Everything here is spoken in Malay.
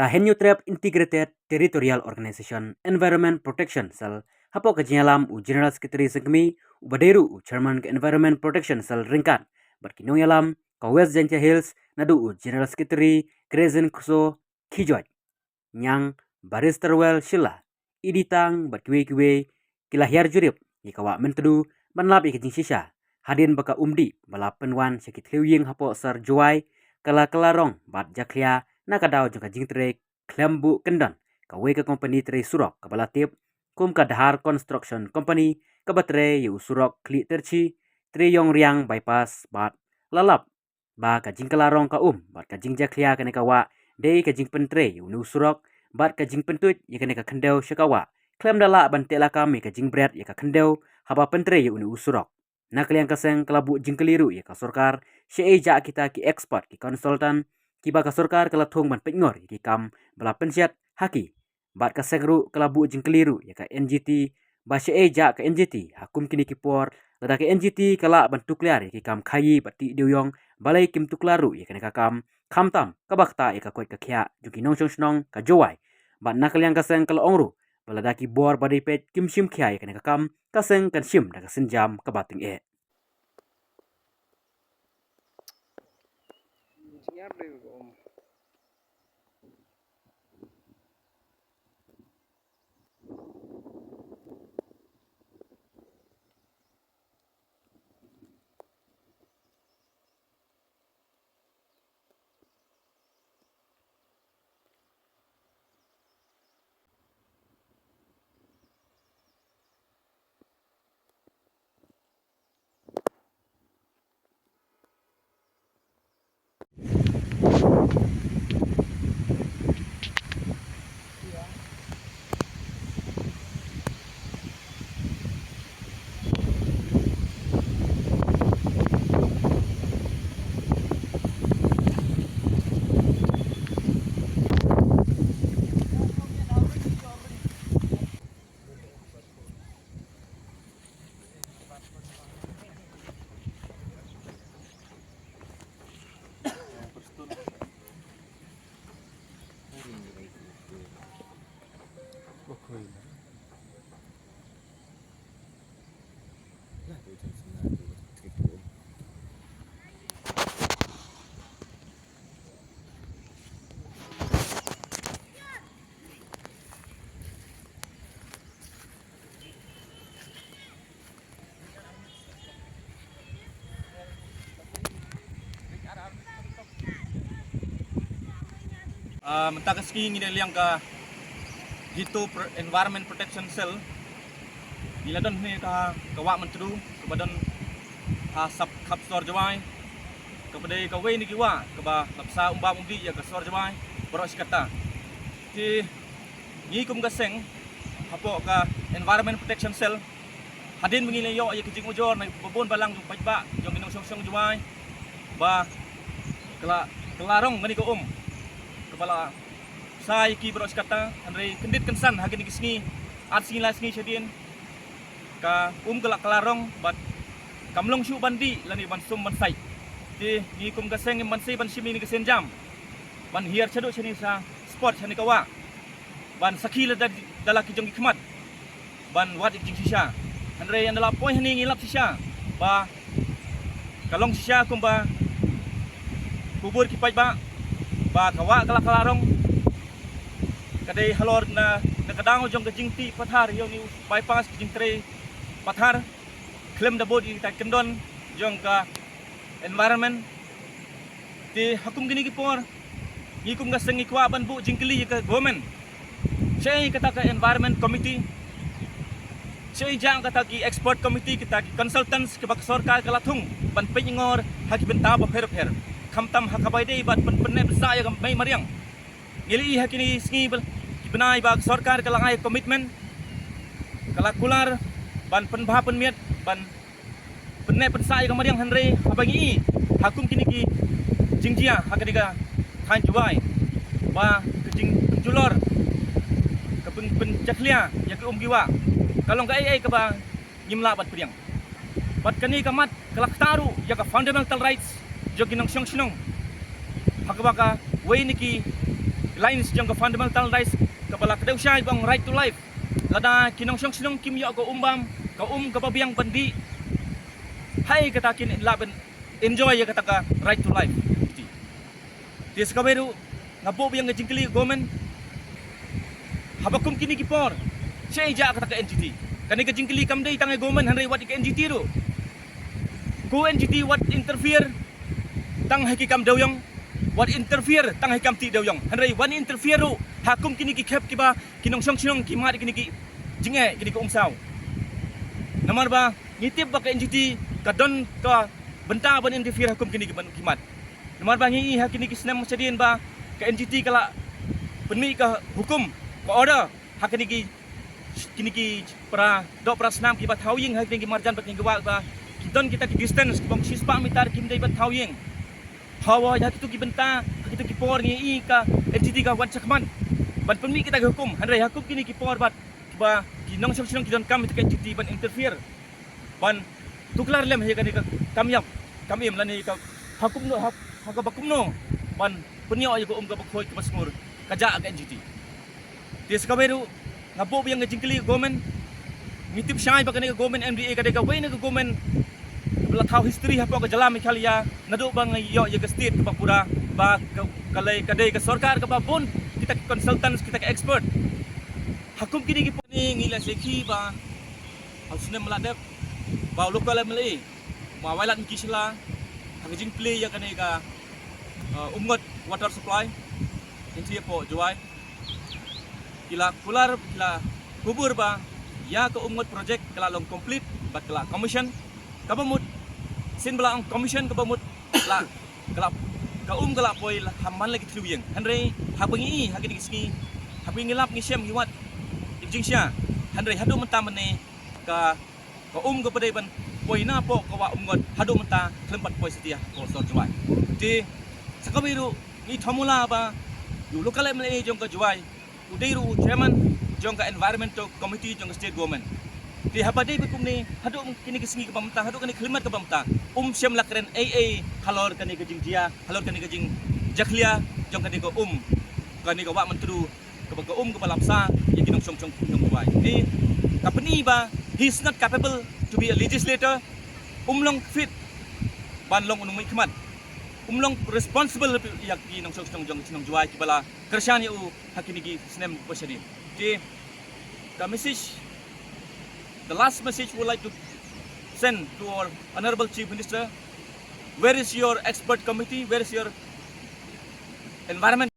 Henyu Trap Integrated Territorial Organization Environment Protection Cell hapo ka jinyalam u General Secretary Sengmi u Baderu u Chairman ka Environment Protection Cell ringkat berkinong yalam ka West Jantia Hills nadu u General Secretary Grezen Kuso Kijot nyang Baristerwell Shila iditang berkiwe-kiwe kilahiar jurip ikawa mentedu banlap ikajing sisa hadin baka umdi balap penwan sakit liuying hapo sar juai kala-kalarong bat jaklia nakadaw jengka jingtre klembu kendan kawe ke company tre surok kabalatip kum kadhar construction company kabatre yu surok kli terci tre yong riang bypass bat lalap ba ka jingkalarong ka bat ka jing jaklia kene kawa dei ka jing pentre yu nu surok bat ka jing pentut ya kene ka kendau syakawa klem dala ban tela kami ka jing bread ya ka kendau haba pentre yu nu surok nakliang kaseng kelabu jing keliru ya ka sorkar syeja kita ki expert ki konsultan kiba ka sorkar kala thong ban pengor ki kam bala pensiat haki bat ka segru kelabu jing keliru ya ka NGT ba syeja ka NGT hakum kini kipor lada ka NGT kala ban tukliar ki kam khayi bati diuyong balai kim tuklaru ya kene ka kam khamtam kabakta ya ka koit ka khya juki nong snong ka jowai bat nakliang kaseng kala ongru balada ki bor badai pet kim sim khya ya kene ka kam kaseng kan sim da ka senjam ka bating e Mentaka ski ngine liang ka Hito Environment Protection Cell niladon ni ka kawa mentru kebadan ha sab khap sor jawai kepada kawe ni kiwa keba lapsa umba umdi ya ka sor jawai boros kata ti ni kum gaseng hapo ka Environment Protection Cell hadin mengile yo ya kijing ujor na babon balang pajba jong ginong song jawai ba kelarong ngani ko kepala saya ki boros kata andre kendit kensan hagin kisngi at singila sngi shadin ka kelarong bat kamlong shu bandi lani ban sum ban sai ti ni kum gaseng ban sai ban shimi ni kesen jam ban hiar chadu chani sa sport chani kawa ban sakila dala ki jong khmat ban wat jing sisa andre andala point ni ngilap sisa ba kalong sisa kumba kubur ki pajba ba kawa kelarong kadai halor na kadang jong ke jingti pathar yo ni bypass jingtre pathar klem da bodi ta kendon jong ka environment ti hakum gini ki por ni kum ga sengi kwa ban bu jingkli ka government sei kata ka environment committee sei jang kata ki expert committee kita ki consultants ke bak sarkar kalathung ban pengor haki benta ba pher khamtam hakabai dei bat penne besa ya mai mariang ngili hakini sngi benai bag sarkar kalangai komitmen kalakular ban penbha penmiet ban penne pensai ka mariang hanre abagi hakum kini ki jingjia hakadiga than juai ba kejing julor ke penjaklia ya ke giwa kalong ka ai ka ba nyimla bat priang bat kani kamat kalak taru ya ka fundamental rights jogi nong syong hakabaka way niki lines jong ka fundamental rights kapala kadau syai bang right to life lada kinong sinong kim yo ko umbam ka kapabiang bandi hai kata kin laben enjoy ya kata ka right to life ti sakaberu ngabo biang ngajingkili government habakum kini kipor syai ja kata ka NGT kani kajingkili kamdai tangai government hanrei wat ka NGT ro go NGT wat interfere tang hakikam dawyong what interfere tang hikam ti dawyong hanrei wan interfere ro hakum kini ki khep kiba kinong sinong ki mari kini ki jinge kini ko umsaw namar ba ngitip ba ka NGT ka don ka benta ban interfere hakum kini ki ban kimat namar ba ngi ha kini ki senam sedien ba ka NGT kala penmi ka hukum ka order ha kini ki pra do pra senam ki ba thawing ha kini ki marjan ba kini ki ba don kita ki distance bang sispa mitar kim dai ba thawing hawa ya itu ki benta itu ki por ngi ka NGT ka wan sakman ban penmi kita hukum hanrei hakum kini ki por bat ba kinong sinong ki don kam itu ka NGT ban interfere ban tuklar lem he ka kamyap kamim lani ka hakum no haka bakum no ban penyo ay ko ka bakhoy ka basmur kaja ka NGT tis kaberu ngabo biang ngajingkili government ngitip syai ba ka government MDA ka ka way na government bela tahu history apa ke jalan mikalia nadu bang yo ye ke state ke pura ba kalai kadai ke sarkar ke babun kita ke consultants kita ke expert hakum kini ki ni ngila sekhi ba hausne meladep ba lokal mele ma wailat kisla haging play ya kane ka umngot water supply inti po juai kila kular kila kubur ba ya ke umngot project kala long complete ba kala commission kabamut sin bela ang commission kabamut la kala poi haman lagi triwing hanrei habangi hagini gisni habingi lap ngi syam hiwat jing sia hanrei hadu menta mene ka padai ban poi na po kawa umngot hadu menta klempat poi setia ko sor juai di sakabiru ni thomula ba yu lokal MLA jong ka juai udairu chairman jong ka environmental committee jong ka state government di habadai bekum ni hadu kini kesingi ke pamta hadu kini khilmat ke pamta syam lakren AA halor kani ke jing dia halor kani ke jing jaklia jong kani ke kani ke wa mentru ke ke balapsa ye kinong song jong buai ni kapani ba he is not capable to be a legislator long fit ban long unung khmat long responsible yak kinong song jong juai ki bala kershan yu hakini ki snem posadi di the message the last message we would like to send to our Honorable Chief Minister, where is your expert committee, where is your environment